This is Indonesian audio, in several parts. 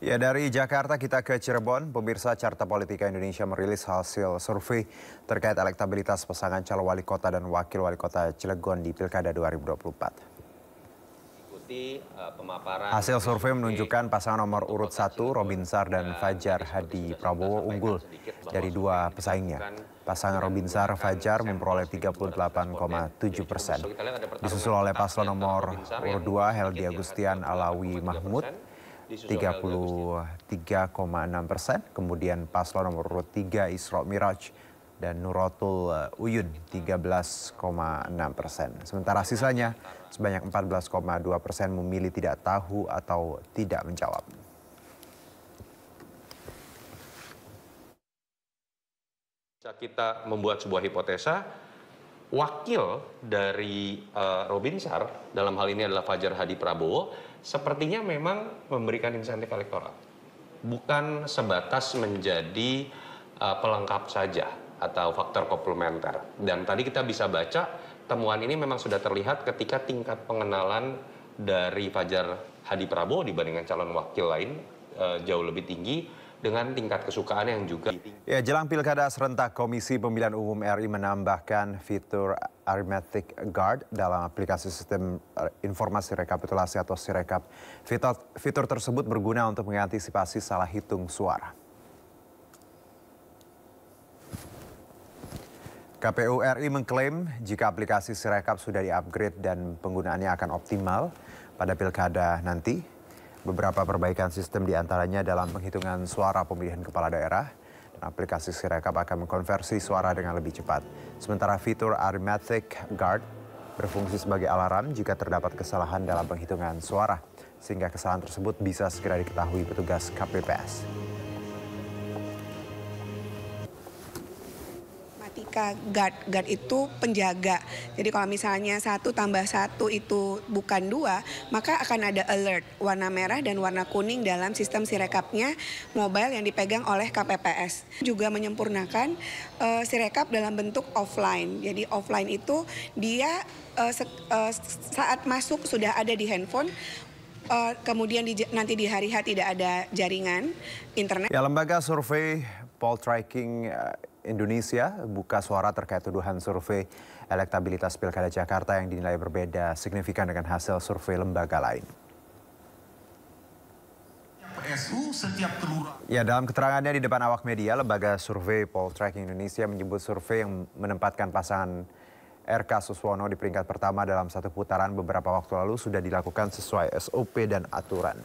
Ya, dari Jakarta kita ke Cirebon. Pemirsa, Carta Politika Indonesia merilis hasil survei terkait elektabilitas pasangan calon wali kota dan wakil wali kota Cilegon di Pilkada 2024. Hasil survei menunjukkan pasangan nomor urut 1, Robinsar dan Fajar Hadi Prabowo unggul dari dua pesaingnya. Pasangan Robinsar Fajar memperoleh 38,7%. Disusul oleh paslon nomor urut 2, Heldi Agustian Alawi Mahmud 33,6%, kemudian paslon nomor urut 3 Isra Miraj dan Nuratul Uyun 13,6%. Sementara sisanya sebanyak 14,2% memilih tidak tahu atau tidak menjawab. Kita membuat sebuah hipotesa, wakil dari Robinsar dalam hal ini adalah Fajar Hadi Prabowo, sepertinya memang memberikan insentif elektoral. Bukan sebatas menjadi pelengkap saja atau faktor komplementer. Dan tadi kita bisa baca temuan ini memang sudah terlihat ketika tingkat pengenalan dari Fajar Hadi Prabowo dibandingkan calon wakil lain jauh lebih tinggi, dengan tingkat kesukaan yang juga tinggi. Ya, jelang Pilkada serentak, Komisi Pemilihan Umum RI menambahkan fitur Arithmetic Guard dalam aplikasi sistem informasi rekapitulasi atau Sirekap. Fitur tersebut berguna untuk mengantisipasi salah hitung suara. KPU RI mengklaim jika aplikasi Sirekap sudah di-upgrade dan penggunaannya akan optimal pada Pilkada nanti. Beberapa perbaikan sistem diantaranya dalam penghitungan suara pemilihan kepala daerah, dan aplikasi Sirekap akan mengkonversi suara dengan lebih cepat. Sementara fitur Arithmetic Guard berfungsi sebagai alarm jika terdapat kesalahan dalam penghitungan suara, sehingga kesalahan tersebut bisa segera diketahui petugas KPPS. Guard itu penjaga. Jadi kalau misalnya 1 tambah 1 itu bukan 2, maka akan ada alert warna merah dan warna kuning dalam sistem Sirekapnya mobile yang dipegang oleh KPPS. Juga menyempurnakan Sirekap dalam bentuk offline. Jadi offline itu dia saat masuk sudah ada di handphone. Kemudian nanti di hari H tidak ada jaringan internet. Ya, lembaga survei Poltreking Indonesia buka suara terkait tuduhan survei elektabilitas Pilkada Jakarta yang dinilai berbeda signifikan dengan hasil survei lembaga lain. Ya, dalam keterangannya di depan awak media, lembaga survei Poltreking Indonesia menyebut survei yang menempatkan pasangan RK Suswono di peringkat pertama dalam satu putaran beberapa waktu lalu sudah dilakukan sesuai SOP dan aturan.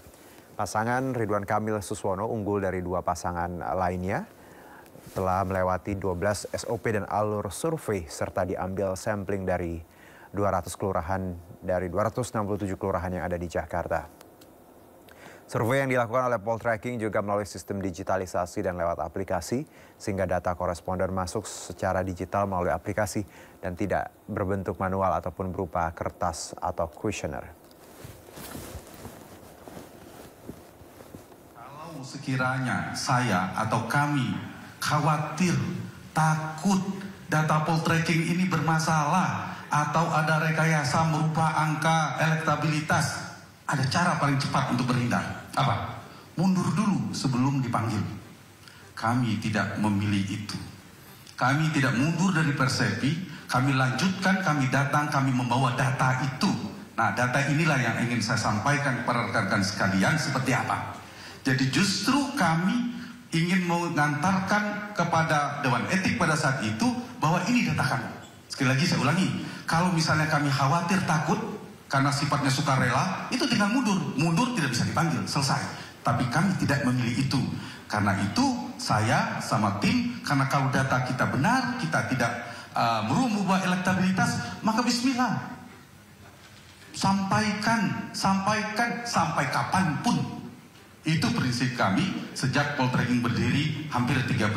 Pasangan Ridwan Kamil Suswono unggul dari dua pasangan lainnya, telah melewati 12 SOP dan alur survei serta diambil sampling dari 200 kelurahan dari 267 kelurahan yang ada di Jakarta. Survei yang dilakukan oleh Poltreking juga melalui sistem digitalisasi dan lewat aplikasi, sehingga data koresponden masuk secara digital melalui aplikasi dan tidak berbentuk manual ataupun berupa kertas atau kuesioner. Kalau sekiranya saya atau kami khawatir, takut data Poltreking ini bermasalah atau ada rekayasa merubah angka elektabilitas, ada cara paling cepat untuk berhindar. Apa? Mundur dulu sebelum dipanggil. Kami tidak memilih itu. Kami tidak mundur dari persepsi, kami lanjutkan, kami datang, kami membawa data itu. Nah, data inilah yang ingin saya sampaikan kepada rekan-rekan sekalian seperti apa. Jadi justru kami ingin mengantarkan kepada Dewan Etik pada saat itu bahwa ini data kami. Sekali lagi saya ulangi, kalau misalnya kami khawatir, takut karena sifatnya sukarela, itu tinggal mundur tidak bisa dipanggil, selesai. Tapi kami tidak memilih itu. Karena itu saya sama tim, karena kalau data kita benar, kita tidak merubah elektabilitas, maka bismillah. Sampaikan sampai kapanpun. Itu prinsip kami sejak Poltreking berdiri hampir 13